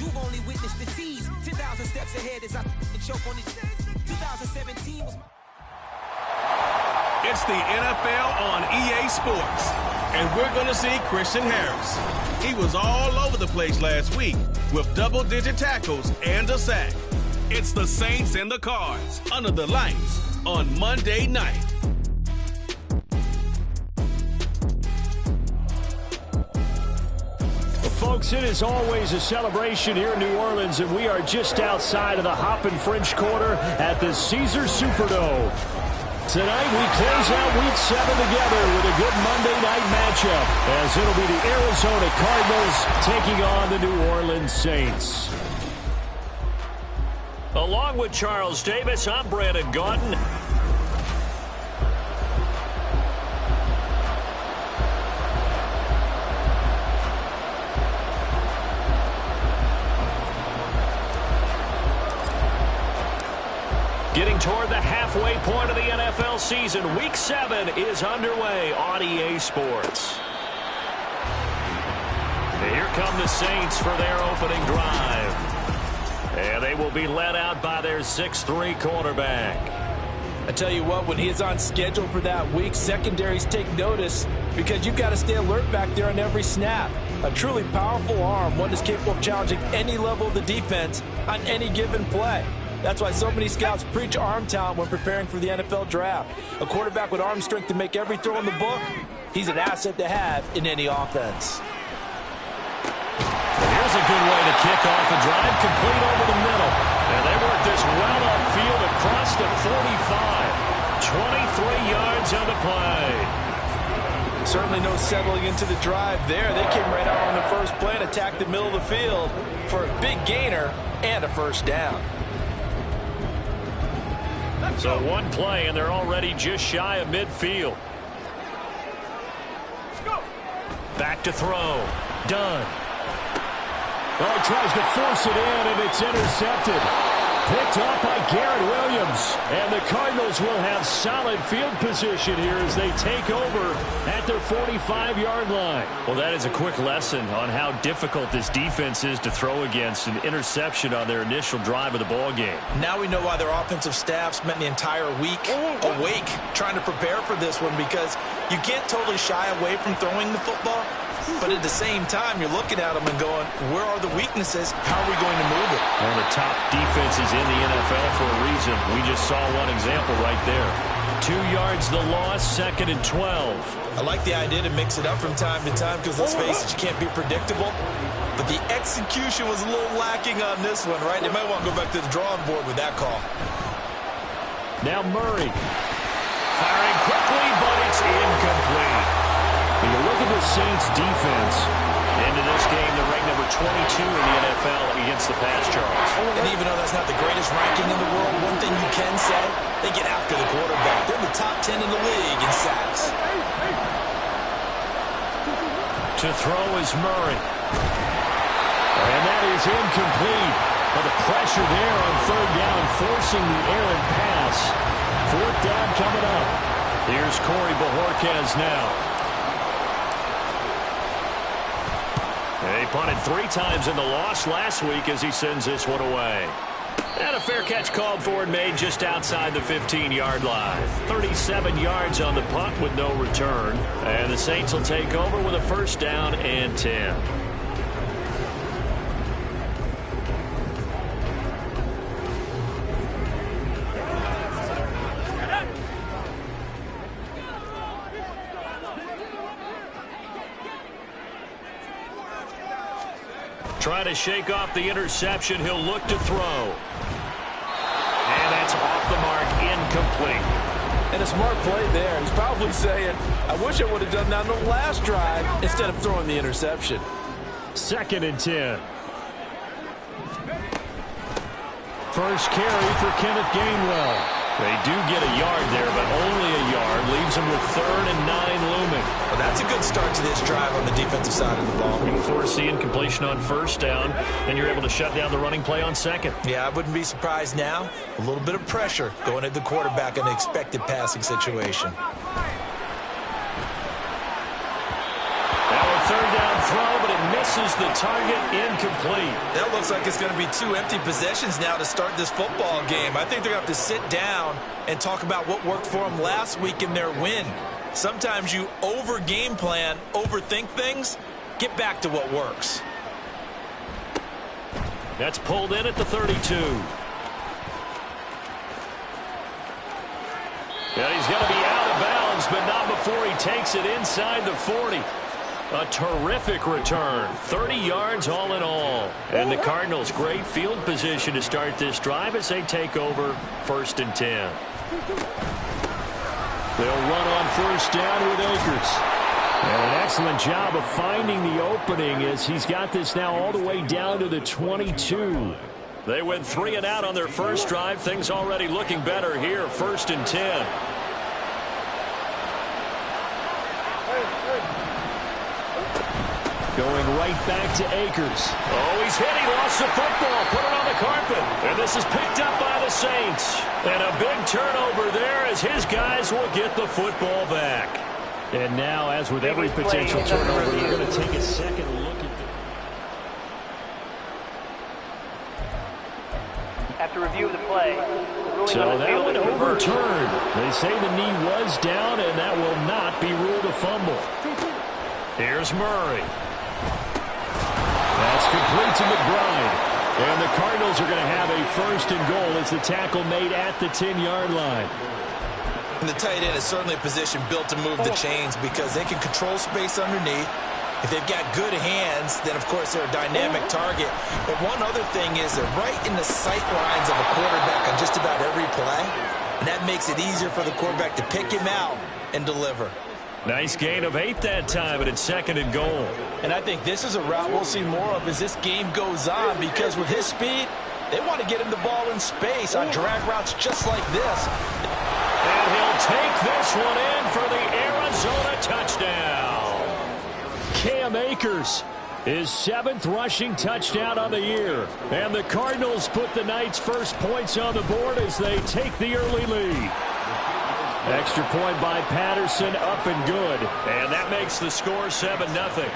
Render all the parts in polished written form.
You've only witnessed the tease. 10,000 steps ahead as I choke on it. 2017 was. It's the NFL on EA Sports, and we're going to see Christian Harris. He was all over the place last week with double-digit tackles and a sack. It's the Saints and the Cards under the lights on Monday night. Folks, it is always a celebration here in New Orleans, and we are just outside of the Hoppin' French Quarter at the Caesars Superdome. Tonight, we close out Week 7 together with a good Monday night matchup, as it'll be the Arizona Cardinals taking on the New Orleans Saints. Along with Charles Davis, I'm Brandon Gaudin. Getting toward the halfway point of the NFL season, Week 7 is underway on EA Sports. Here come the Saints for their opening drive. And they will be led out by their 6'3" quarterback. I tell you what, when he is on schedule for that week, secondaries take notice because you've got to stay alert back there on every snap. A truly powerful arm, one that's capable of challenging any level of the defense on any given play. That's why so many scouts preach arm talent when preparing for the NFL draft. A quarterback with arm strength to make every throw in the book, he's an asset to have in any offense. Here's a good way to kick off a drive, complete over the middle. And they work this well upfield across the 45. 23 yards on the play. Certainly no settling into the drive there. They came right out on the first play and attacked the middle of the field for a big gainer and a first down. So one play, and they're already just shy of midfield. Back to throw. Done. Oh, tries to force it in, and it's intercepted. Picked up by Garrett Williams. And the Cardinals will have solid field position here as they take over at their 45-yard line. Well, that is a quick lesson on how difficult this defense is to throw against. An interception on their initial drive of the ball game. Now we know why their offensive staff spent the entire week awake trying to prepare for this one, because you can't totally shy away from throwing the football. But at the same time, you're looking at them and going, where are the weaknesses? How are we going to move it? One of the top defenses in the NFL for a reason. We just saw one example right there. 2 yards the loss, 2nd and 12. I like the idea to mix it up from time to time because, let's face it, you can't be predictable. But the execution was a little lacking on this one, right? They might want to go back to the drawing board with that call. Now Murray. Firing quickly, but it's incomplete. When you look at the Saints defense, into this game, they're ranked number 22 in the NFL against the pass, Charles. And even though that's not the greatest ranking in the world, one thing you can say, they get after the quarterback. They're the top 10 in the league in sacks. To throw is Murray. And that is incomplete. But the pressure there on third down, forcing the errant pass. Fourth down coming up. Here's Corey Bojorquez now. They punted 3 times in the loss last week as he sends this one away. And a fair catch called for and made just outside the 15-yard line. 37 yards on the punt with no return. And the Saints will take over with a first down and 10. Trying to shake off the interception. He'll look to throw. And that's off the mark, incomplete. And a smart play there. He's probably saying, I wish I would have done that on the last drive instead of throwing the interception. 2nd and 10. First carry for Kenneth Gainwell. They do get a yard there, but only a yard. Leaves them with 3rd and 9 looming. Well, that's a good start to this drive on the defensive side of the ball. You force the incompletion on first down, and you're able to shut down the running play on 2nd. Yeah, I wouldn't be surprised now. A little bit of pressure going at the quarterback in an expected passing situation. Now a 3rd down throw, but it misses the target, incomplete. That looks like it's going to be 2 empty possessions now to start this football game. I think they're going to have to sit down and talk about what worked for them last week in their win. Sometimes you over-game plan, overthink things. Get back to what works. That's pulled in at the 32. And he's going to be out of bounds, but not before he takes it inside the 40. A terrific return. 30 yards all in all. And the Cardinals, great field position to start this drive as they take over 1st and 10. They'll run on 1st down with Akers. And an excellent job of finding the opening as he's got this now all the way down to the 22. They went 3 and out on their first drive. Things already looking better here. 1st and 10. Going right back to Akers. Oh, he's hit. He lost the football. Put it on the carpet. And this is picked up by the Saints. And a big turnover there as his guys will get the football back. And now, as with every potential turnover, you're going to take a second look at the... After review of the play, so that one overturned. They say the knee was down, and that will not be ruled a fumble. Here's Murray. That's complete to McBride. And the Cardinals are going to have a 1st and goal as the tackle made at the 10-yard line. And the tight end is certainly a position built to move the chains because they can control space underneath. If they've got good hands, then, of course, they're a dynamic target. But one other thing is they're right in the sight lines of a quarterback on just about every play. And that makes it easier for the quarterback to pick him out and deliver. Nice gain of 8 that time, but it's 2nd and goal. And I think this is a route we'll see more of as this game goes on because with his speed, they want to get him the ball in space on drag routes just like this. And he'll take this one in for the Arizona touchdown. Cam Akers, his 7th rushing touchdown on the year. And the Cardinals put the Knights' first points on the board as they take the early lead. Extra point by Patterson, up and good. And that makes the score 7-0.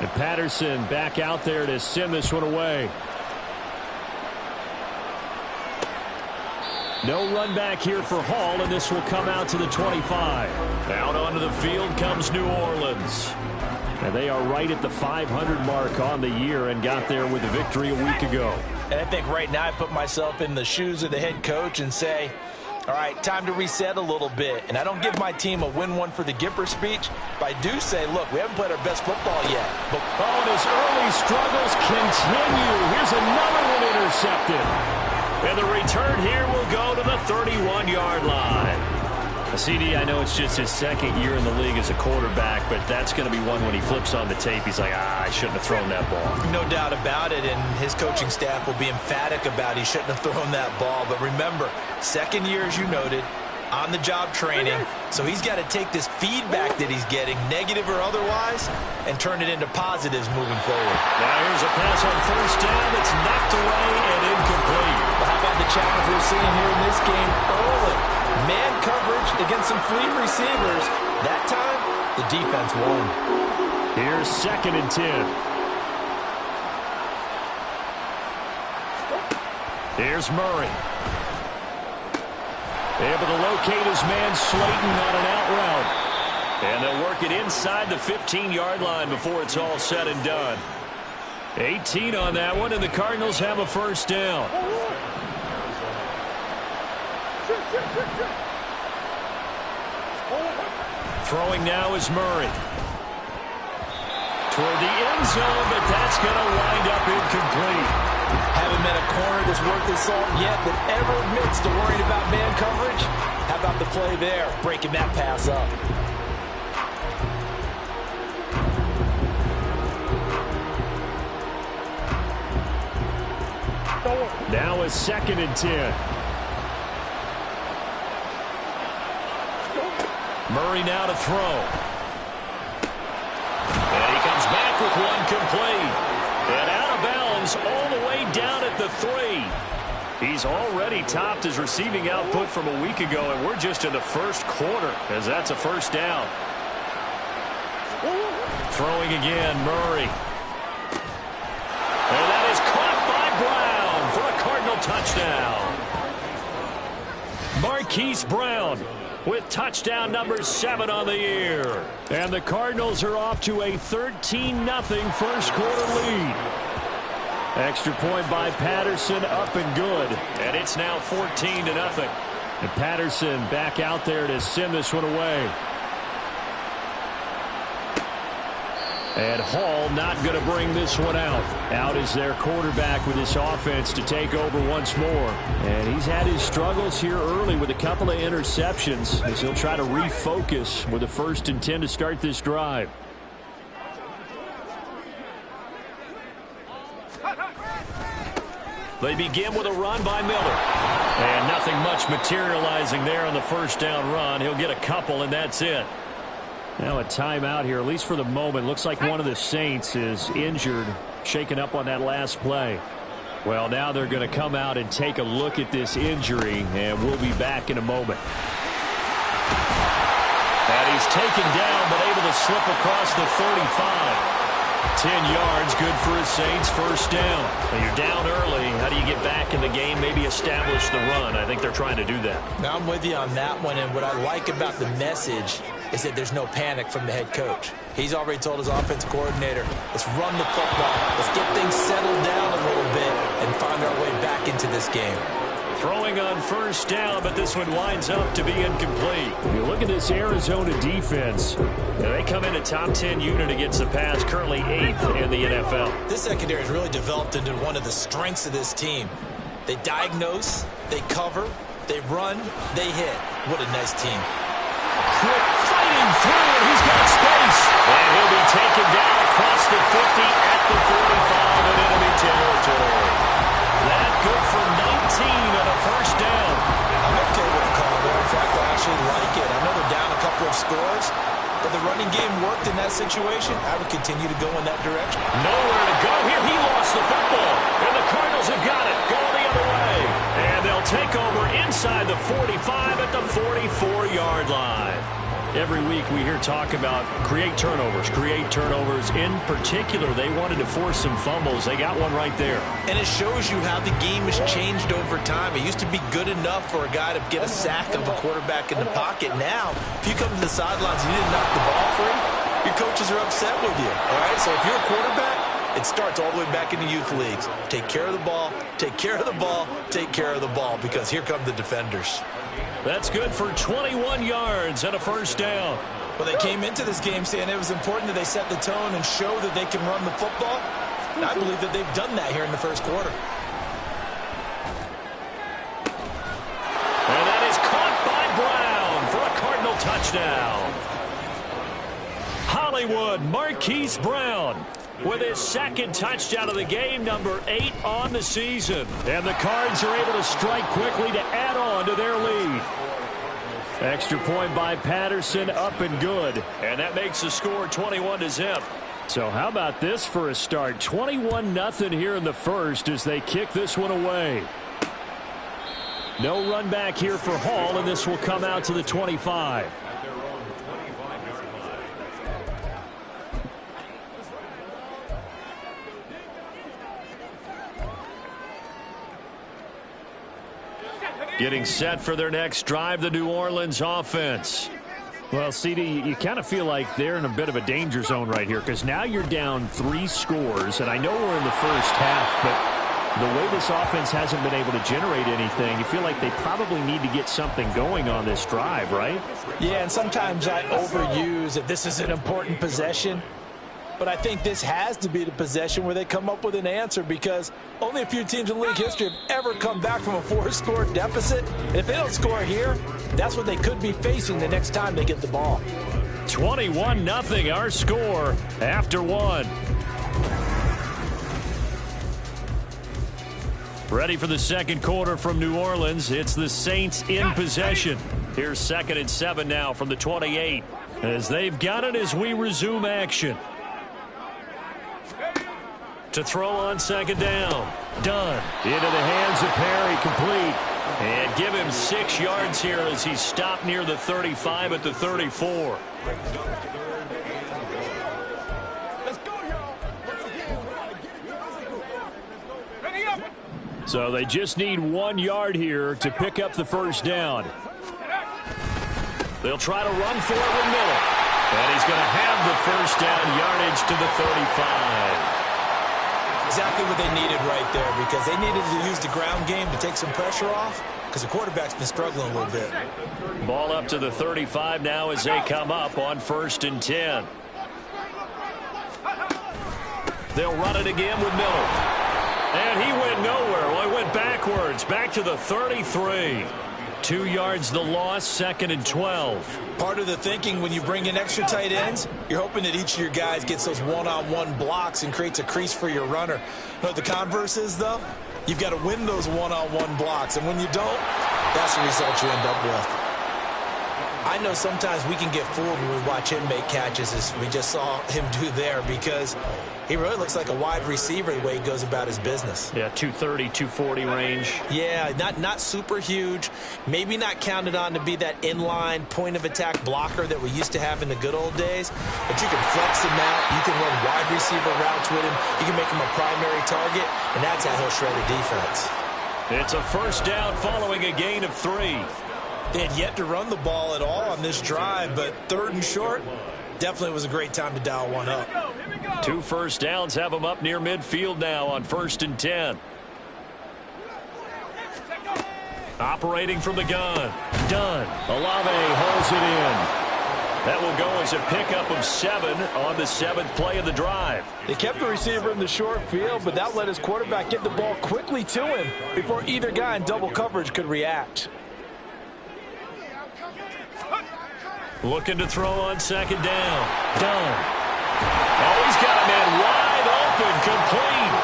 And Patterson back out there to send this one away. No run back here for Hall, and this will come out to the 25. Out onto the field comes New Orleans. And they are right at the 500 mark on the year and got there with a victory a week ago. And I think right now I put myself in the shoes of the head coach and say, all right, time to reset a little bit. And I don't give my team a win one for the Gipper speech, but I do say, look, we haven't played our best football yet. But and his early struggles continue. Here's another one intercepted. And the return here will go to the 31-yard line. CD, I know it's just his 2nd year in the league as a quarterback, but that's going to be one when he flips on the tape. He's like, I shouldn't have thrown that ball. No doubt about it, and his coaching staff will be emphatic about he shouldn't have thrown that ball. But remember, 2nd year, as you noted, on-the-job training, so he's got to take this feedback that he's getting, negative or otherwise, and turn it into positives moving forward. Now here's a pass on 1st down that's knocked away and incomplete. But how about the challenge we're seeing here in this game early? Man coverage against some fleet receivers. That time, the defense won. Here's 2nd and 10. Here's Murray. Able to locate his man Slayton on an out route. And they'll work it inside the 15-yard line before it's all said and done. 18 on that one, and the Cardinals have a 1st down. Throwing now is Murray. Toward the end zone, but that's going to wind up incomplete. Haven't met a corner that's worth his salt yet that ever admits to worrying about man coverage. How about the play there, breaking that pass up? Now is 2nd and 10. Murray now to throw. And he comes back with one complete. And out of bounds all the way down at the 3. He's already topped his receiving output from a week ago, and we're just in the first quarter as that's a first down. Throwing again, Murray. And that is caught by Brown for a Cardinal touchdown. Marquise Brown with touchdown number 7 on the year. And the Cardinals are off to a 13-0 first quarter lead. Extra point by Patterson, up and good. And it's now 14-0. And Patterson back out there to send this one away. And Hall not going to bring this one out. Out is their quarterback with his offense to take over once more. And he's had his struggles here early with a couple of interceptions as he'll try to refocus with a 1st and 10 to start this drive. They begin with a run by Miller. And nothing much materializing there on the first down run. He'll get a couple, and that's it. Now a timeout here, at least for the moment. Looks like one of the Saints is injured, shaken up on that last play. Well, now they're going to come out and take a look at this injury, and we'll be back in a moment. And he's taken down, but able to slip across the 35. 10 yards, good for his Saints, first down. When you're down early, how do you get back in the game, maybe establish the run? I think they're trying to do that. Now I'm with you on that one, and what I like about the message is that there's no panic from the head coach. He's already told his offensive coordinator, let's run the football, let's get things settled down a little bit and find our way back into this game. Throwing on first down, but this one winds up to be incomplete. You look at this Arizona defense. They come in a top 10 unit against the pass, currently 8th in the NFL. This secondary has really developed into one of the strengths of this team. They diagnose, they cover, they run, they hit. What a nice team. Quick fighting through, and he's got space. And he'll be taken down across the 50 at the 45 in enemy territory. That good for 19 on a first down. I'm okay with the call there. In fact, I actually like it. I know they're down a couple of scores, but the running game worked in that situation. I would continue to go in that direction. Nowhere to go here. He lost the football, and the Cardinals have got it. Going the other way. And they'll take over inside the 45 at the 44-yard line. Every week we hear talk about create turnovers. In particular, they wanted to force some fumbles. They got one right there. And it shows you how the game has changed over time. It used to be good enough for a guy to get a sack of a quarterback in the pocket. Now, if you come to the sidelines and you didn't knock the ball free, your coaches are upset with you. All right, so if you're a quarterback, it starts all the way back in the youth leagues. Take care of the ball, take care of the ball, take care of the ball, because here come the defenders. That's good for 21 yards and a first down. Well, they came into this game saying it was important that they set the tone and show that they can run the football. And I believe that they've done that here in the first quarter. And that is caught by Brown for a Cardinal touchdown. Hollywood Marquise Brown with his 2nd touchdown of the game, number 8 on the season. And the Cards are able to strike quickly to add on to their lead. Extra point by Patterson, up and good. And that makes the score 21-0. So how about this for a start? 21-0 here in the first as they kick this one away. No run back here for Hall, and this will come out to the 25. Getting set for their next drive, the New Orleans offense. Well, CD, you kind of feel like they're in a bit of a danger zone right here because now you're down 3 scores, and I know we're in the first half, but the way this offense hasn't been able to generate anything, you feel like they probably need to get something going on this drive, right? Yeah, and sometimes I overuse that this is an important possession. But I think this has to be the possession where they come up with an answer, because only a few teams in league history have ever come back from a 4-score deficit. And if they don't score here, that's what they could be facing the next time they get the ball. 21-0 our score after 1. Ready for the second quarter from New Orleans. It's the Saints in possession. Here's 2nd and 7 now from the 28 as they've got it as we resume action. To throw on second down. Done. Into the hands of Perry, complete. And give him 6 yards here as he stopped near the 35 at the 34. So they just need 1 yard here to pick up the first down. They'll try to run for it with Miller. And he's going to have the first down yardage to the 35. Exactly what they needed right there, because they needed to use the ground game to take some pressure off, because the quarterback's been struggling a little bit. Ball up to the 35 now as they come up on 1st and 10. They'll run it again with Miller. And he went nowhere. Well, he went backwards, back to the 33. 2 yards the loss, 2nd and 12. Part of the thinking when you bring in extra tight ends, you're hoping that each of your guys gets those one-on-one blocks and creates a crease for your runner. You know what the converse is, though? You've got to win those one-on-one blocks, and when you don't, that's the result you end up with. I know sometimes we can get fooled when we watch him make catches, as we just saw him do there, because he really looks like a wide receiver the way he goes about his business. Yeah, 230, 240 range. Yeah, not super huge. Maybe not counted on to be that inline point-of-attack blocker that we used to have in the good old days. But you can flex him out. You can run wide receiver routes with him. You can make him a primary target, and that's how he'll shred a defense. It's a first down following a gain of 3. They had yet to run the ball at all on this drive, but 3rd and short, definitely was a great time to dial one up. 2 first downs have them up near midfield now on 1st and 10. Operating from the gun. Done. Olave holds it in. That will go as a pickup of 7 on the 7th play of the drive. They kept the receiver in the short field, but that let his quarterback get the ball quickly to him before either guy in double coverage could react. Looking to throw on second down. Done. Oh, he's got a man wide open, complete.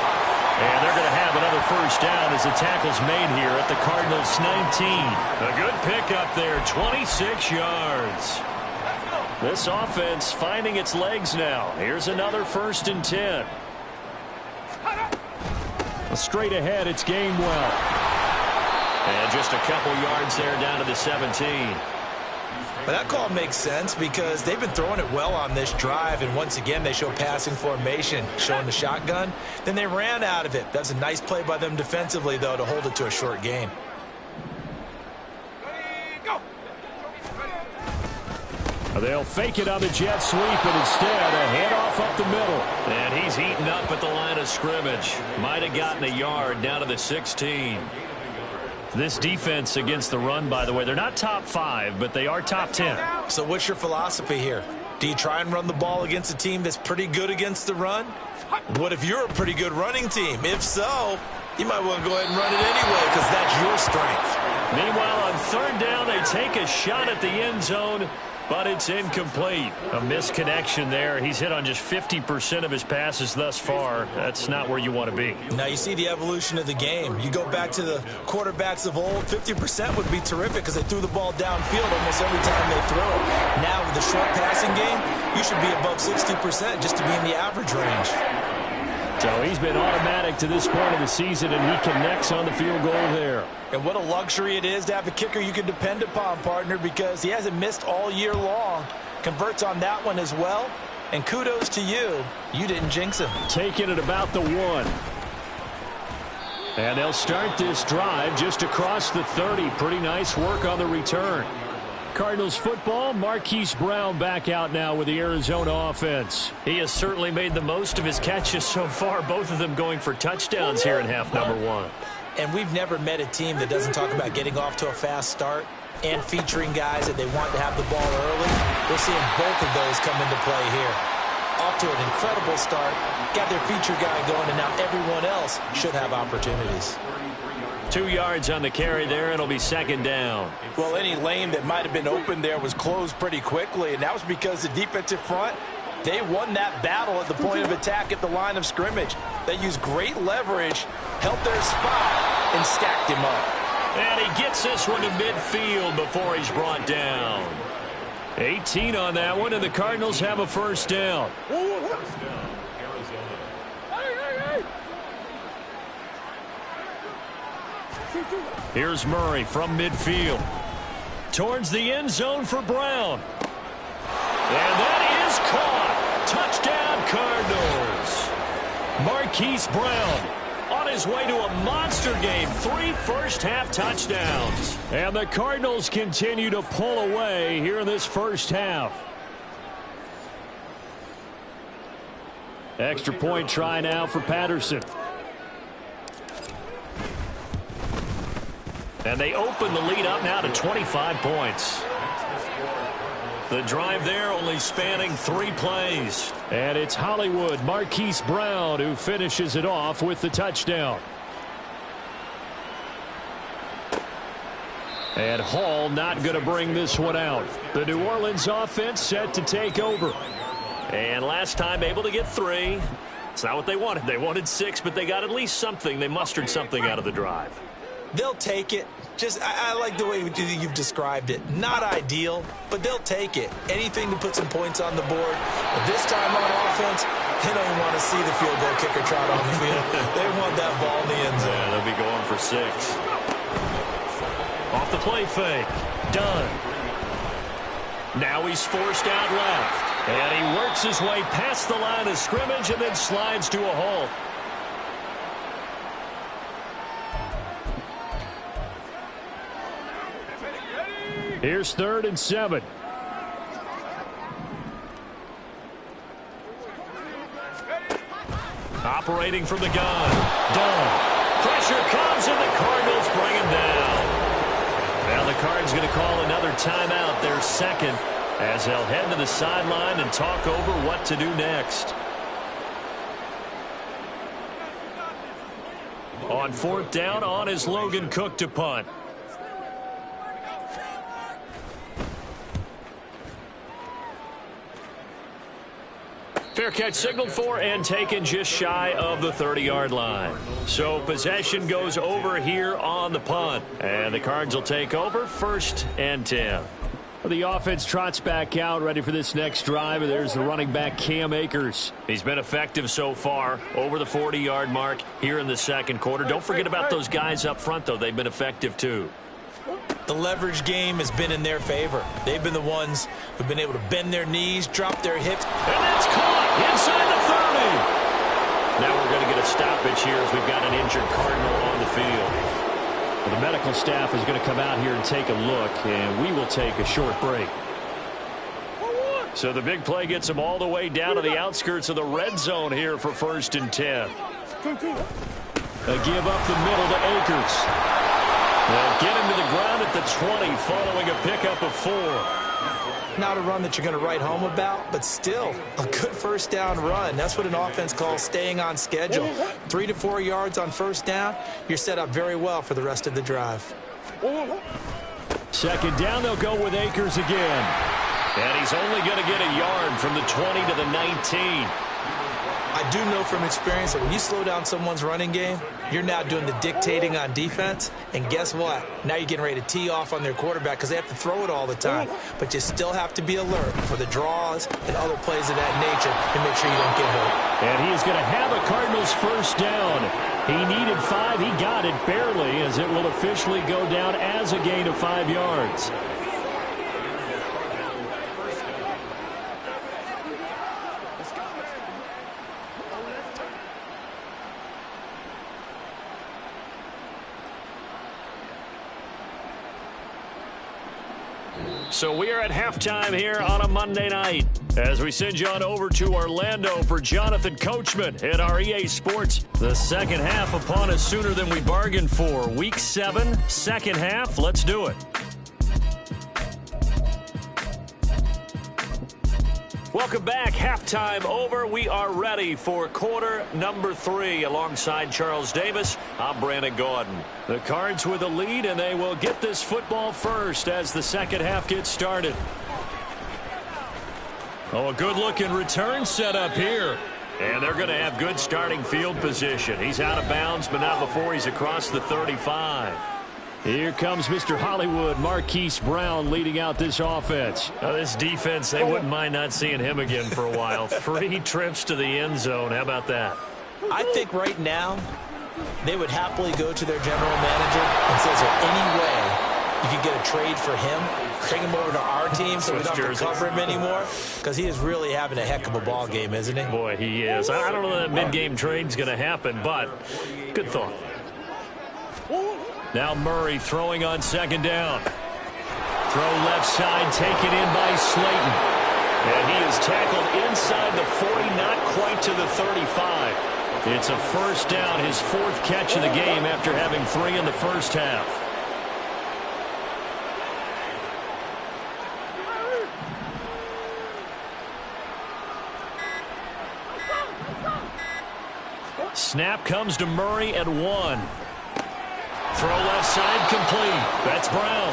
And they're going to have another first down as the tackle's made here at the Cardinals' 19. A good pickup there, 26 yards. This offense finding its legs now. Here's another 1st and 10. Straight ahead, it's Gainwell. And just a couple yards there down to the 17. But that call makes sense because they've been throwing it well on this drive, and once again they show passing formation, showing the shotgun. Then they ran out of it. That's a nice play by them defensively, though, to hold it to a short gain. They'll fake it on the jet sweep, and instead a handoff up the middle. And he's eaten up at the line of scrimmage. Might have gotten a yard down to the 16. This defense against the run, by the way, they're not top 5, but they are top 10. So what's your philosophy here? Do you try and run the ball against a team that's pretty good against the run? What if you're a pretty good running team? If so, you might want to go ahead and run it anyway because that's your strength. Meanwhile, on 3rd down, they take a shot at the end zone, but it's incomplete. A misconnection there. He's hit on just 50% of his passes thus far. That's not where you want to be. Now you see the evolution of the game. You go back to the quarterbacks of old, 50% would be terrific because they threw the ball downfield almost every time they throw it. Now with the short passing game, you should be above 60% just to be in the average range. So he's been automatic to this point of the season, and he connects on the field goal there. And what a luxury it is to have a kicker you can depend upon, partner, because he hasn't missed all year long. Converts on that one as well. And kudos to you. You didn't jinx him. Taking it about the 1. And they'll start this drive just across the 30. Pretty nice work on the return. Cardinals football, Marquise Brown back out now with the Arizona offense. He has certainly made the most of his catches so far, both of them going for touchdowns here in half number 1. And we've never met a team that doesn't talk about getting off to a fast start and featuring guys that they want to have the ball early. We're seeing both of those come into play here. Off to an incredible start, got their feature guy going, and now everyone else should have opportunities. 2 yards on the carry there. It'll be 2nd down. Well, any lane that might have been open there was closed pretty quickly, and that was because the defensive front, they won that battle at the point of attack at the line of scrimmage. They used great leverage, held their spot, and stacked him up. And he gets this one to midfield before he's brought down. 18 on that one, and the Cardinals have a first down. Here's Murray from midfield. Towards the end zone for Brown. And that is caught. Touchdown, Cardinals. Marquise Brown on his way to a monster game. 3 first-half touchdowns. And the Cardinals continue to pull away here in this first half. Extra point try now for Patterson. And they open the lead up now to 25 points. The drive there only spanning 3 plays. And it's Hollywood, Marquise Brown, who finishes it off with the touchdown. And Hall not going to bring this one out. The New Orleans offense set to take over. And last time able to get 3. It's not what they wanted. They wanted 6, but they got at least something. They mustered something out of the drive. They'll take it. I like the way you've described it. Not ideal, but they'll take it. Anything to put some points on the board. But this time on offense, they don't even want to see the field goal kicker trot on the field. They want that ball in the end zone. Yeah, they'll be going for 6. Off the play fake. Done. Now he's forced out left. And he works his way past the line of scrimmage and then slides to a halt. Here's 3rd and 7. Operating from the gun. Done. Pressure comes and the Cardinals bring him down. Now the Cards going to call another timeout, their second, as they'll head to the sideline and talk over what to do next. On 4th down, on is Logan Cook to punt. Fair catch signaled for and taken just shy of the 30-yard line. So possession goes over here on the punt. And the Cards will take over 1st and 10. The offense trots back out, ready for this next drive. And there's the running back, Cam Akers. He's been effective so far, over the 40-yard mark here in the second quarter. Don't forget about those guys up front, though. They've been effective, too. The leverage game has been in their favor. They've been the ones who've been able to bend their knees, drop their hips. And that's caught inside the 30. Now we're going to get a stoppage here as we've got an injured Cardinal on the field. Well, the medical staff is going to come out here and take a look, and we will take a short break. So the big play gets them all the way down to the outskirts of the red zone here for 1st and 10. A give up the middle to Akers. They'll get him to the ground at the 20 following a pickup of 4. Not a run that you're going to write home about, but still a good first down run. That's what an offense calls staying on schedule. 3 to 4 yards on first down. You're set up very well for the rest of the drive. 2nd down, they'll go with Akers again. And he's only going to get a yard from the 20 to the 19. I do know from experience that when you slow down someone's running game, you're now doing the dictating on defense. And guess what? Now you're getting ready to tee off on their quarterback because they have to throw it all the time. But you still have to be alert for the draws and other plays of that nature and make sure you don't get hurt. And he is going to have a Cardinals first down. He needed 5. He got it barely, as it will officially go down as a gain of 5 yards. So we are at halftime here on a Monday night as we send you on over to Orlando for Jonathan Coachman at our EA Sports. The second half upon us sooner than we bargained for. Week 7, second half. Let's do it. Welcome back. Halftime over. We are ready for quarter number 3 alongside Charles Davis. I'm Brandon Gordon. The Cards with a lead, and they will get this football first as the second half gets started. Oh, a good-looking return set up here. And they're going to have good starting field position. He's out of bounds, but not before he's across the 35. Here comes Mr. Hollywood, Marquise Brown, leading out this offense. Now, this defense, they wouldn't mind not seeing him again for a while. 3 trips to the end zone. How about that? I think right now they would happily go to their general manager and say, is there any way you could get a trade for him? Bring him over to our team so we don't have to cover him anymore? Because he is really having a heck of a ball game, isn't he? Boy, he is. I don't know that mid-game trade's going to happen, but good thought. Now Murray throwing on second down. Throw left side, taken in by Slayton. And he is tackled inside the 40, not quite to the 35. It's a first down, his fourth catch of the game after having 3 in the first half. Snap comes to Murray at 1. Throw left side complete. That's Brown.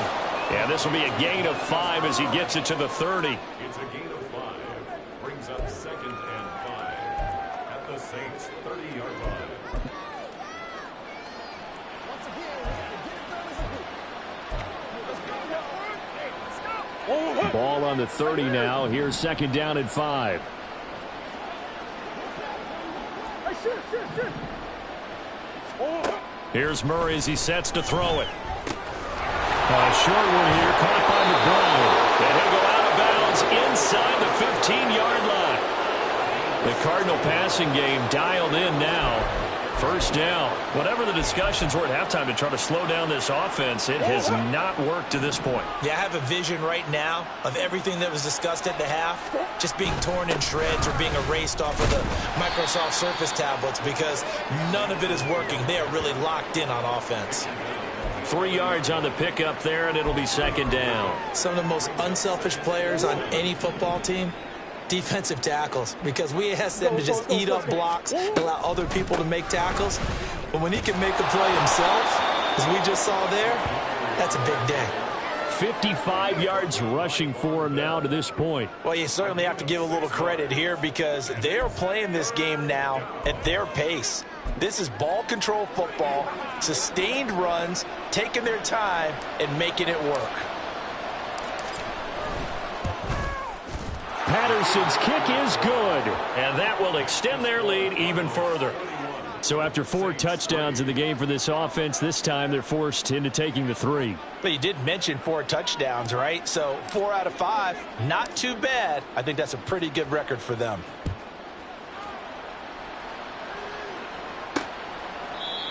And this will be a gain of 5 as he gets it to the 30. It's a gain of 5. Brings up 2nd and 5 at the Saints' 30-yard line. Ball on the 30 now. Here's 2nd down and 5. Here's Murray as he sets to throw it. A short one here, caught by McBride. And he'll go out of bounds inside the 15-yard line. The Cardinal passing game dialed in now. First down. Whatever the discussions were at halftime to try to slow down this offense, it has not worked to this point. Yeah, I have a vision right now of everything that was discussed at the half just being torn in shreds or being erased off of the Microsoft Surface tablets because none of it is working. They are really locked in on offense. 3 yards on the pickup there, and it'll be 2nd down. Some of the most unselfish players on any football team, defensive tackles, because we ask them to just eat up blocks, allow other people to make tackles. But when he can make the play himself, as we just saw there, that's a big day. 55 yards rushing for him now to this point. Well, you certainly have to give a little credit here because they're playing this game now at their pace. This is ball control football, sustained runs, taking their time and making it work. Patterson's kick is good, and that will extend their lead even further. So after 4 touchdowns in the game for this offense, this time they're forced into taking the 3. But you did mention 4 touchdowns, right? So 4 out of 5, not too bad. I think that's a pretty good record for them.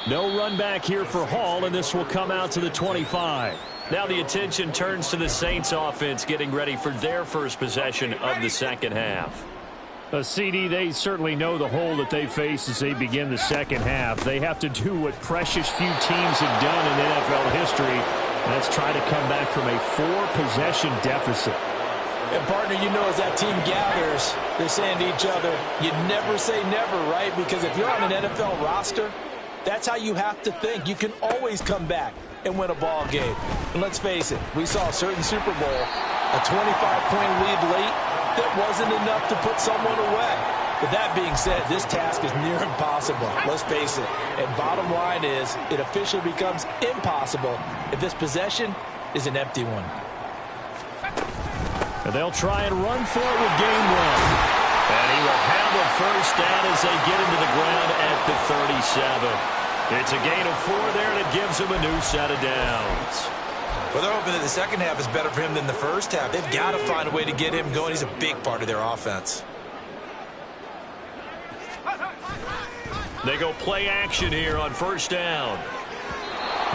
No run back here for Hall, and this will come out to the 25. Now the attention turns to the Saints offense getting ready for their first possession of the second half. CD, they certainly know the hole that they face as they begin the second half. They have to do what precious few teams have done in NFL history, and that's try to come back from a 4-possession deficit. And, partner, you know as that team gathers, they're saying to each other, you never say never, right? Because if you're on an NFL roster, that's how you have to think. You can always come back and win a ball game. And let's face it, we saw a certain Super Bowl, a 25-point lead late, that wasn't enough to put someone away. But that being said, this task is near impossible. Let's face it. And bottom line is, it officially becomes impossible if this possession is an empty one. And they'll try and run for it with game 1. And he will have a first down as they get into the ground at the 37. It's a gain of 4 there, and it gives him a new set of downs. Well, they're hoping that the second half is better for him than the first half. They've got to find a way to get him going. He's a big part of their offense. They go play action here on first down.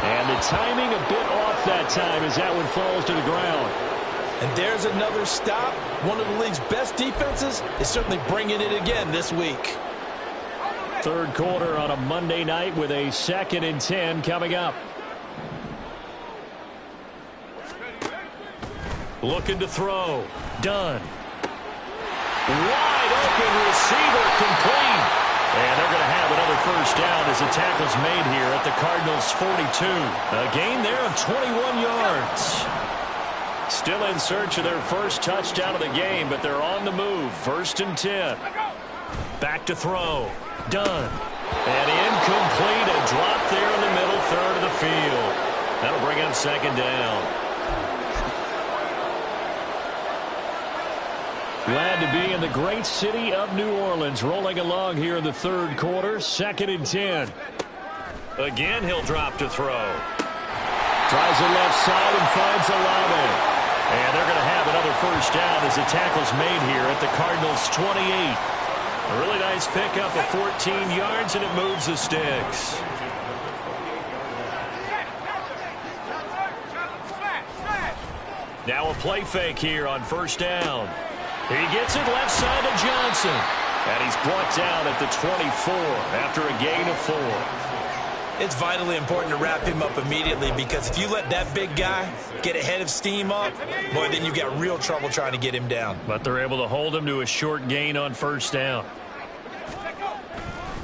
And the timing a bit off that time as that one falls to the ground. And there's another stop. One of the league's best defenses is certainly bringing it again this week. Third quarter on a Monday night with a 2nd and 10 coming up. Looking to throw. Done. Wide open receiver complete. And they're going to have another first down as the tackle's made here at the Cardinals' 42. A gain there of 21 yards. Still in search of their first touchdown of the game, but they're on the move. 1st and 10. Back to throw. Done. And incomplete. A drop there in the middle third of the field. That'll bring up 2nd down. Glad to be in the great city of New Orleans, rolling along here in the third quarter. 2nd and 10. Again, he'll drop to throw. Tries the left side and finds Olave. And they're going to have another first down as the tackle's made here at the Cardinals' 28. A really nice pickup of 14 yards, and it moves the sticks. Now a play fake here on first down. He gets it left side to Johnson. And he's brought down at the 24 after a gain of 4. It's vitally important to wrap him up immediately, because if you let that big guy get ahead of steam up, boy, then you've got real trouble trying to get him down. But they're able to hold him to a short gain on first down.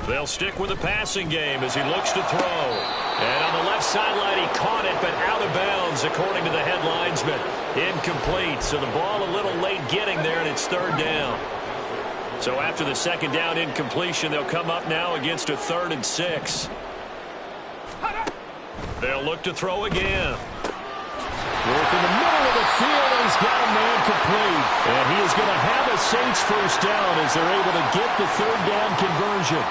They'll stick with the passing game as he looks to throw. And on the left sideline, he caught it, but out of bounds, according to the head linesman. Incomplete, so the ball a little late getting there, and it's third down. So after the second down incompletion, they'll come up now against a 3rd and 6. They'll look to throw again. Work in the middle of the field, and he's got a man complete. And he is going to have a Saints first down as they're able to get the third down conversion.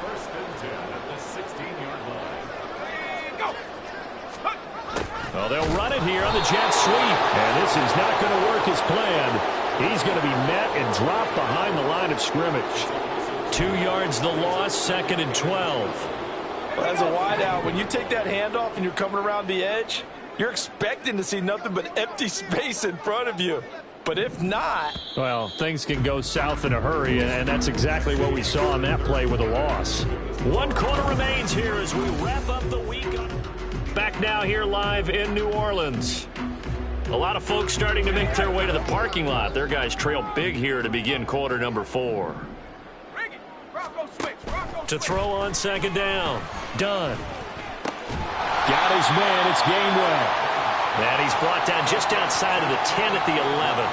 First and 10 at the 16-yard line. Well, they'll run it here on the jet sweep. And this is not going to work as planned. He's going to be met and dropped behind the line of scrimmage. 2 yards the loss, 2nd and 12. Well, as a wideout, when you take that handoff and you're coming around the edge, you're expecting to see nothing but empty space in front of you. But if not... Well, things can go south in a hurry, and that's exactly what we saw on that play with a loss. 1 quarter remains here as we wrap up the week. Back now here live in New Orleans. A lot of folks starting to make their way to the parking lot. Their guys trail big here to begin quarter number 4. To throw on second down. Dunn. Got his man. It's Gainwell. And he's brought down just outside of the 10 at the 11.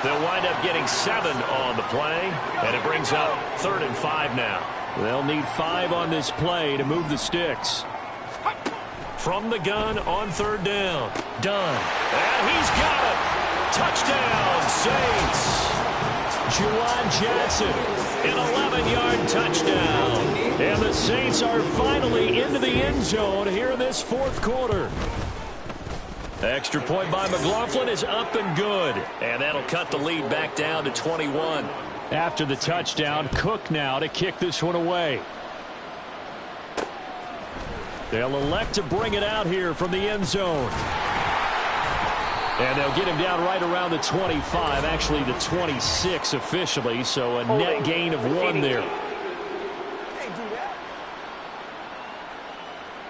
They'll wind up getting 7 on the play. And it brings up 3rd and 5 now. They'll need 5 on this play to move the sticks. From the gun on 3rd down. Dunn. And he's got it. Touchdown, Saints. Juwan Johnson, an 11-yard touchdown. And the Saints are finally into the end zone here in this 4th quarter. Extra point by McLaughlin is up and good. And that'll cut the lead back down to 21. After the touchdown, Cook now to kick this one away. They'll elect to bring it out here from the end zone. And they'll get him down right around the 25, actually the 26 officially, so a net gain of 1 there.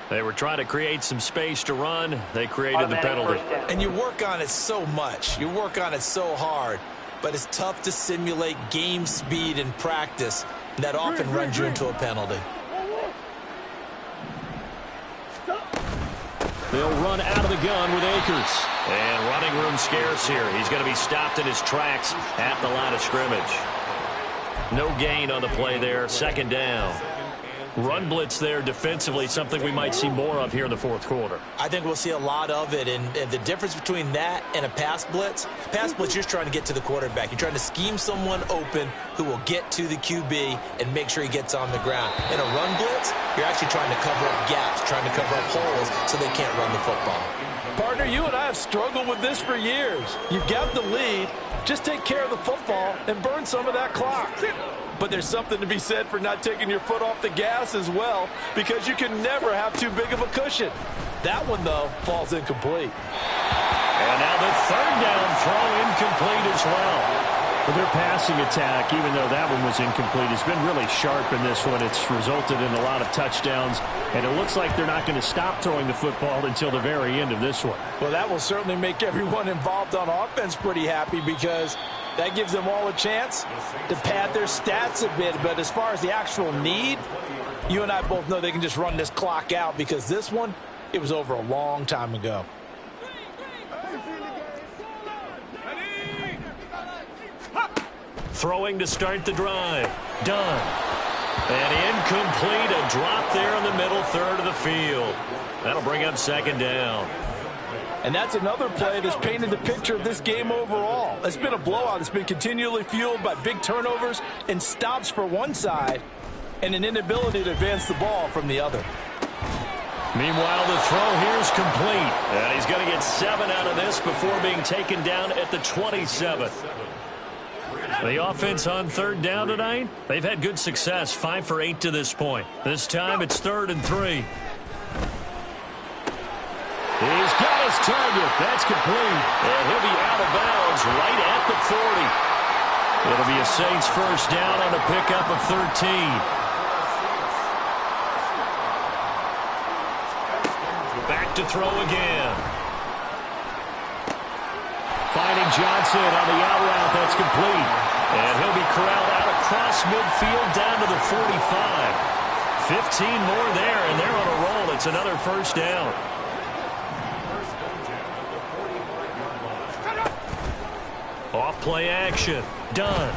They were trying to create some space to run. They created the penalty. And you work on it so much. You work on it so hard. But it's tough to simulate game speed in practice. That often runs you into a penalty. They'll run out of the gun with Akers. And running room scarce here. He's going to be stopped in his tracks at the line of scrimmage. No gain on the play there. 2nd down. Run blitz there defensively, something we might see more of here in the 4th quarter. I think we'll see a lot of it, and the difference between that and a pass blitz, you're just trying to get to the quarterback. You're trying to scheme someone open who will get to the QB and make sure he gets on the ground. In a run blitz, you're actually trying to cover up gaps, trying to cover up holes so they can't run the football. Partner, you and I have struggled with this for years. You've got the lead. Just take care of the football and burn some of that clock. But there's something to be said for not taking your foot off the gas as well, because you can never have too big of a cushion. That one, though, falls incomplete. And now the 3rd down throw incomplete as well. But their passing attack, even though that one was incomplete, has been really sharp in this one. It's resulted in a lot of touchdowns, and it looks like they're not going to stop throwing the football until the very end of this one. Well, that will certainly make everyone involved on offense pretty happy, because that gives them all a chance to pad their stats a bit. But as far as the actual need, you and I both know they can just run this clock out, because this one, it was over a long time ago. Throwing to start the drive. Done. And incomplete. A drop there in the middle 3rd of the field. That'll bring up 2nd down. And that's another play that's painted the picture of this game overall. It's been a blowout. It's been continually fueled by big turnovers and stops for one side and an inability to advance the ball from the other. Meanwhile, the throw here is complete. And he's going to get 7 out of this before being taken down at the 27. The offense on third down tonight, they've had good success, 5 for 8 to this point. This time it's 3rd and 3. He's got his target. That's complete. And he'll be out of bounds right at the 40. It'll be a Saints first down on a pickup of 13. Back to throw again. Finding Johnson on the out route. That's complete. And he'll be corralled out across midfield down to the 45. 15 more there, and they're on a roll. It's another first down. Off play action. Done.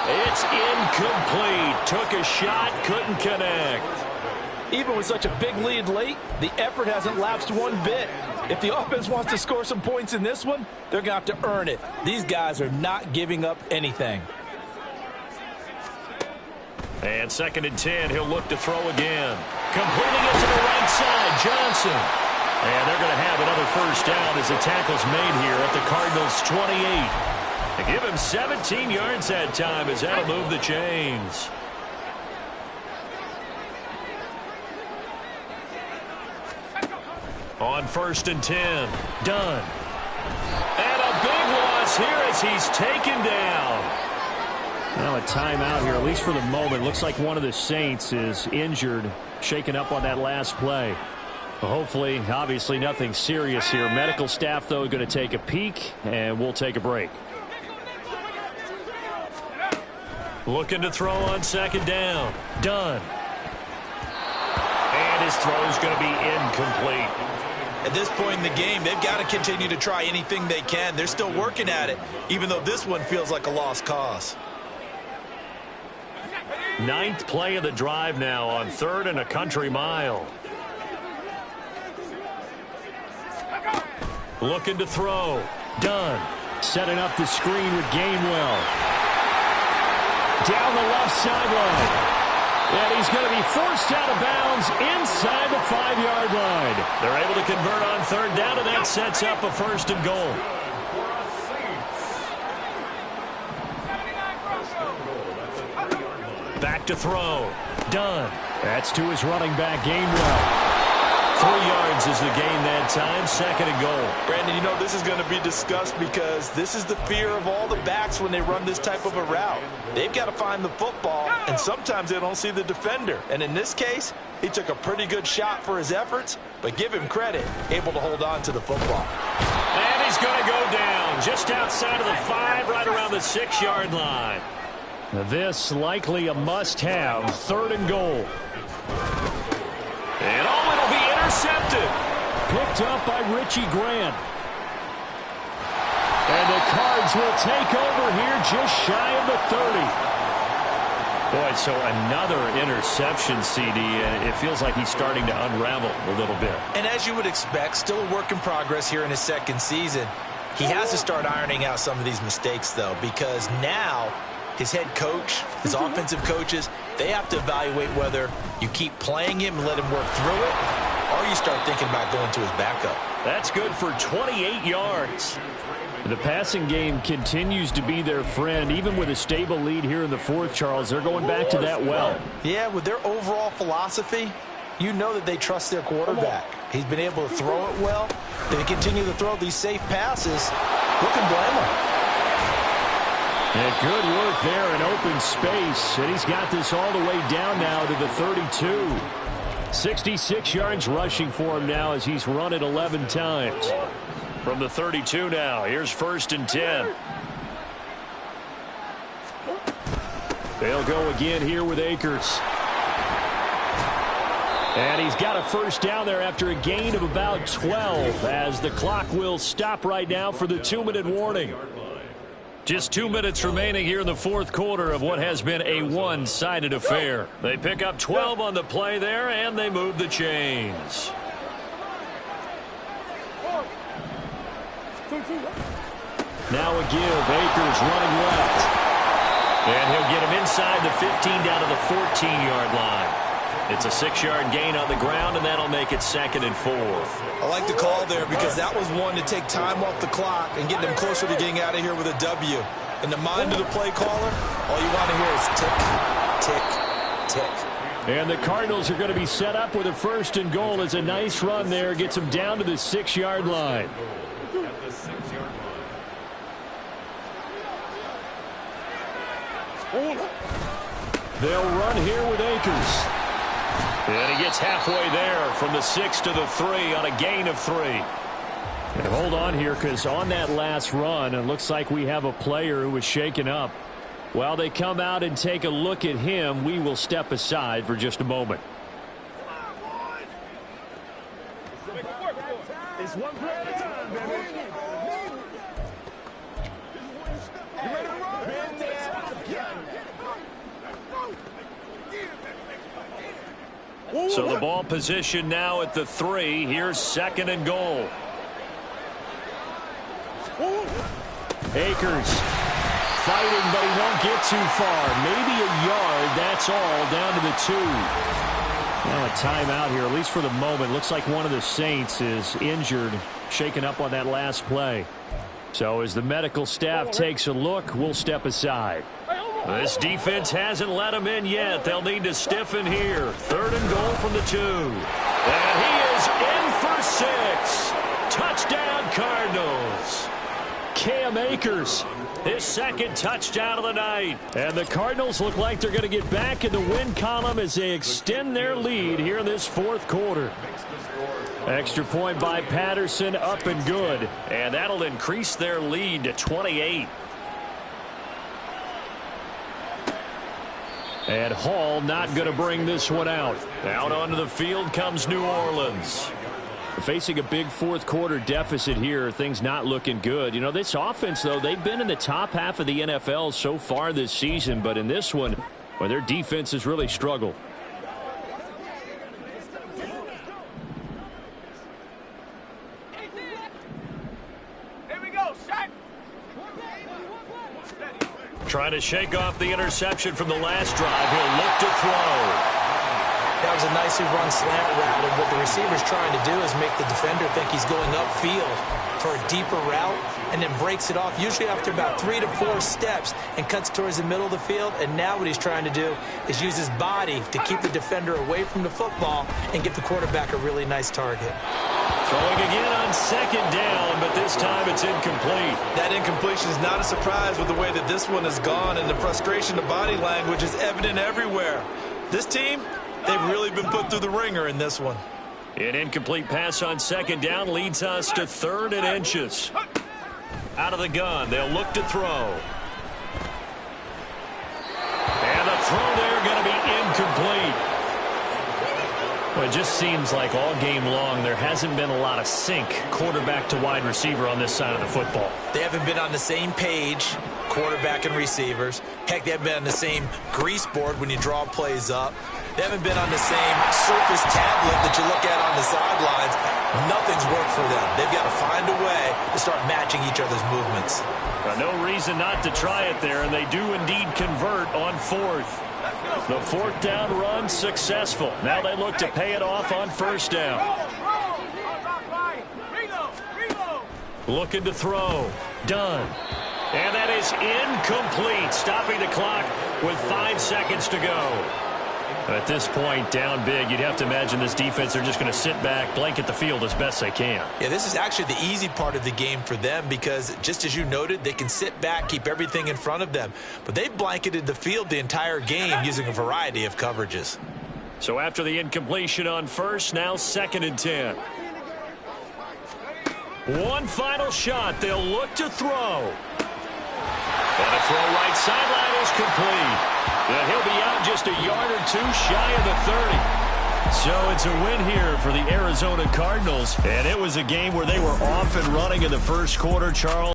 It's incomplete. Took a shot, couldn't connect. Even with such a big lead late, the effort hasn't lapsed one bit. If the offense wants to score some points in this one, they're going to have to earn it. These guys are not giving up anything. And 2nd and 10, he'll look to throw again. Completing it to the right side, Johnson. And they're going to have another first down as the tackle's made here at the Cardinals' 28. They give him 17 yards that time as that'll move the chains. On 1st and 10, done. And a big loss here as he's taken down. Now a timeout here, at least for the moment. Looks like one of the Saints is injured, shaken up on that last play. Hopefully, obviously nothing serious here. Medical staff, though, going to take a peek, and we'll take a break. Looking to throw on 2nd down. Done. And his throw's going to be incomplete. At this point in the game, they've got to continue to try anything they can. They're still working at it, even though this one feels like a lost cause. 9th play of the drive now on 3rd and a country mile. Looking to throw. Done. Setting up the screen with Gainwell. Down the left sideline. And he's going to be forced out of bounds inside the 5-yard line. They're able to convert on 3rd down, and that sets up a 1st and goal. Back to throw. Done. That's to his running back, Gainwell. 3 yards is the gain that time, 2nd and goal. Brandon, you know this is going to be discussed because this is the fear of all the backs when they run this type of a route. They've got to find the football, and sometimes they don't see the defender. And in this case, he took a pretty good shot for his efforts, but give him credit, able to hold on to the football. And he's going to go down just outside of the 5, right around the 6-yard line. This likely a must-have, 3rd and goal. And it'll be intercepted. Picked up by Richie Grant. And the Cards will take over here just shy of the 30. Boy, so another interception, CD, and it feels like he's starting to unravel a little bit. And as you would expect, still a work in progress here in his 2nd season. He has to start ironing out some of these mistakes, though, because now his head coach, his offensive coaches, they have to evaluate whether you keep playing him and let him work through it, or you start thinking about going to his backup. That's good for 28 yards. The passing game continues to be their friend. Even with a stable lead here in the 4th, Charles, they're going back to that well. Yeah, with their overall philosophy, you know that they trust their quarterback. He's been able to throw it well. They continue to throw these safe passes. Who can blame them? And good work there in open space. And he's got this all the way down now to the 32. 66 yards rushing for him now as he's run it 11 times. From the 32 now, here's 1st and 10. They'll go again here with Akers. And he's got a first down there after a gain of about 12 as the clock will stop right now for the 2-minute warning. Just 2 minutes remaining here in the 4th quarter of what has been a one-sided affair. They pick up 12 on the play there, and they move the chains. Now a give. Akers running left. And he'll get him inside the 15 down to the 14-yard line. It's a 6-yard gain on the ground, and that'll make it 2nd and 4. I like the call there because that was one to take time off the clock and get them closer to getting out of here with a W. In the mind of the play caller, all you want to hear is tick, tick, tick. And the Cardinals are going to be set up with a 1st and goal. As a nice run there gets them down to the 6-yard line. At the 6-yard line. They'll run here with Akers. And he gets halfway there from the 6 to the 3 on a gain of 3. And hold on here, because on that last run, it looks like we have a player who was shaken up. While they come out and take a look at him, we will step aside for just a moment. It's one play at a time, baby. You ready to run? So the ball position now at the 3. Here's 2nd and goal. Akers fighting, but he won't get too far. Maybe a yard, that's all, down to the 2. Now a timeout here, at least for the moment. Looks like one of the Saints is injured, shaken up on that last play. So as the medical staff takes a look, we'll step aside. This defense hasn't let him in yet. They'll need to stiffen here. 3rd and goal from the 2. And he is in for 6. Touchdown, Cardinals. Cam Akers, his 2nd touchdown of the night. And the Cardinals look like they're going to get back in the win column as they extend their lead here in this 4th quarter. Extra point by Patterson, up and good. And that'll increase their lead to 28. And Hall not going to bring this one out. Out onto the field comes New Orleans. Facing a big 4th quarter deficit here, things not looking good. You know, this offense, though, they've been in the top half of the NFL so far this season, but in this one, well, their defense has really struggled. Trying to shake off the interception from the last drive. He'll look to throw. That was a nicely run slant route, and what the receiver's trying to do is make the defender think he's going upfield for a deeper route, and then breaks it off, usually after about 3 to 4 steps, and cuts towards the middle of the field. And now what he's trying to do is use his body to keep the defender away from the football and give the quarterback a really nice target. Throwing again on 2nd down, but this time it's incomplete. That incompletion is not a surprise with the way that this one has gone, and the frustration of body language is evident everywhere. This team, they've really been put through the ringer in this one. An incomplete pass on 2nd down leads us to 3rd and inches. Out of the gun, they'll look to throw. And the throw there going to be incomplete. Well, it just seems like all game long there hasn't been a lot of sync quarterback to wide receiver on this side of the football. They haven't been on the same page, quarterback and receivers. Heck, they haven't been on the same grease board when you draw plays up. They haven't been on the same Surface tablet that you look at on the sidelines. Nothing's worked for them. They've got to find a way to start matching each other's movements. No reason not to try it there, and they do indeed convert on 4th. The 4th down run successful. Now they look to pay it off on 1st down. Looking to throw. Done. And that is incomplete, stopping the clock with 5 seconds to go. At this point, down big, you'd have to imagine this defense, they're just going to sit back, blanket the field as best they can. Yeah, this is actually the easy part of the game for them because, just as you noted, they can sit back, keep everything in front of them. But they've blanketed the field the entire game using a variety of coverages. So after the incompletion on 1st, now 2nd and 10. One final shot. They'll look to throw. And a throw right sideline is complete. And he'll be out just a yard or 2 shy of the 30. So it's a win here for the Arizona Cardinals. And it was a game where they were off and running in the 1st quarter, Charles.